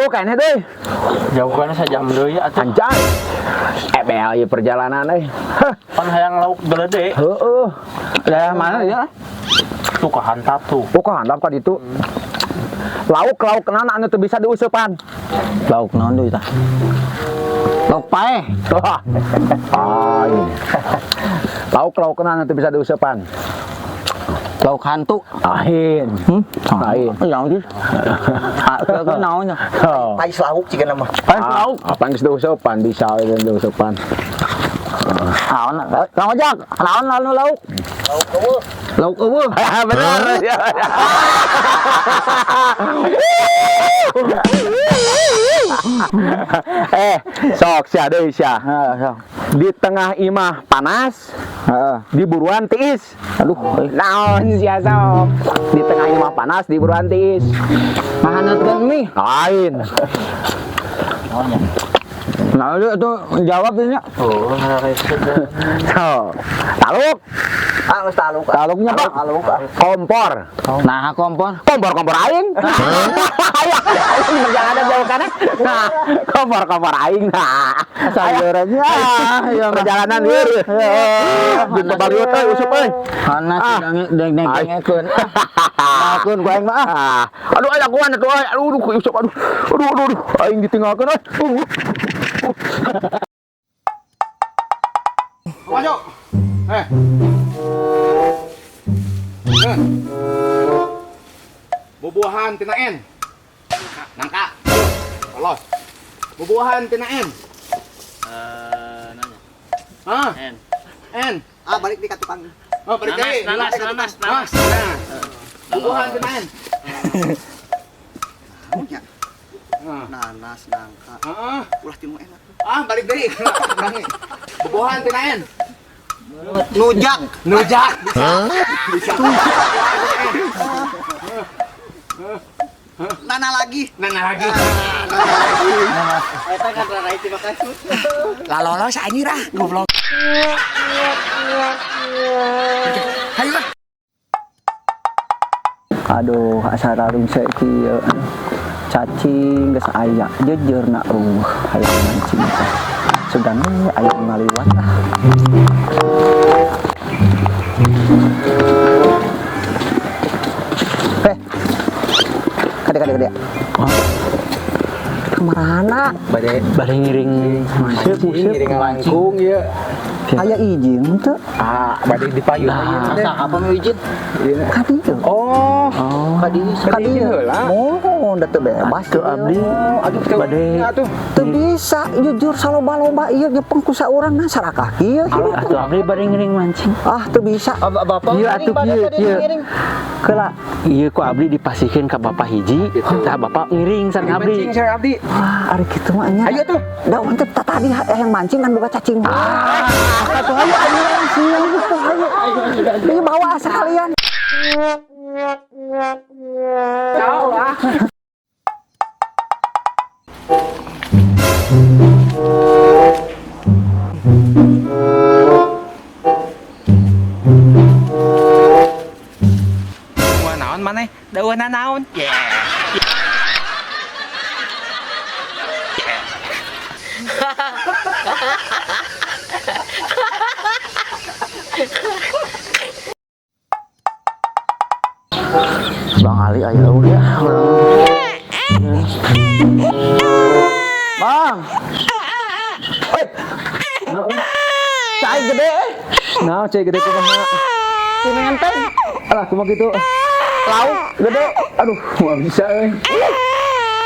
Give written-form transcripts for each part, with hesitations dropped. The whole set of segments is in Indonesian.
jauh kan deh. Jauh kan sajam deui atuh. Anjay. Ebel ieu perjalanan euy. Pan hayang lauk gede. Heeh. Daerah mana ya? Tuh ka hantap tuh. Oh, kok handap ka ditu. Lauk naon anu teu bisa diuseupan? Lauk naon deui tah? Lauk paeh. Ai. Lauk naon anu teu bisa diuseupan? Lauk hantu. Ahin. Ahin. Yang sih. Ke naon nya? Pais lauk cikeun mah. Paeh lauk. Apa geus diuseupan bisa we diuseupan. Naon? Kang Ojak, naon lauk? Lauk eueuh. Lauk eueuh. Bener. Sok sia deui sia. Di tengah imah panas, di buruan tiis. Aduh, Naon sia sok. Di tengah imah panas, di buruan tiis. mahanetkeun mie. Lain. Nah, itu jawab ini. Oh, ngareset. Sok. Taluk. Ah, geus taluk. Taluknya Pak. Taluk. Kompor. Nah, kompor. Kompor aing. Aing perjalanan jauh kana. Nah, kompor aing. Nah, Sayurannya ya perjalanan lieur. Di Baliut euy useup euy. Panas deng-dengekeun. Akun ku aing mah. Aduh aya kuan atuh euy. Aduh useup aduh. Aduh aing ditinggalkeun euy. Maju. Bubuahan tina N. Nangka. Los. Bubuahan tina N. Nanya. Hah? N. Ah, balik di ka tukang. Oh, balik deui. Nanas. Nah. Bubuahan tina N. Punya. Nah. Nanas, nangka. Heeh. Ulah timu enak. Ah, balik deui. Bubuahan tina N. Nujak. Nujak. Bisa. Nana lagi. Nana lagi. Eta kan rarai ti makasih. Lah lolos anjir ah, goblok. Hayu. Aduh, asa raring saya kieu. Cacing geus aya jejeurna hayang mancing. Sugan we aya ngaliwat ah. Kade. Kemana? Bade ngiring ngiring langkung ieu. Aya izin teu? Bade dipayun Nah, Asa apa mau izin? Kadi teu. Oh, Kadi kadi heula. Oh, da teu bebas teu abdi. Aduh bade atuh. Teu bisa jujur saloba-loba ieu nyepeng ku saurang na sarakah kieu. Atuh abdi bade ngiring mancing. Ah, teu bisa. Bapak Ieu atuh kieu. Keula Ieu ku abdi dipasikeun ka bapak hiji, tah bapak ngiring sareng abdi. Mancing sareng abdi. wah ari kitu mah nya. Ayo tuh. Da untuk tadi yang mancing kan boga cacing. Atuh hayu anjing siang gitu hayu. Ini bawa sekalian. Jauh lah. Naon maneh? Daeuhna naon? Bang Ali aya udah. Bang. Cai gede. Nah, cai gede kumaha? Ini enteng. Alah kumaha gitu. Lauk gede. Aduh, enggak bisa euy.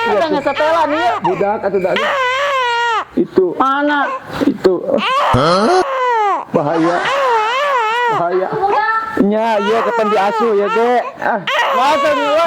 Ada ngesetelan ieu. Budak atuh da. Itu. Mana? Itu. Bahaya. Nya, iya kapan diasuh ya, Ge. Ah, masa nih.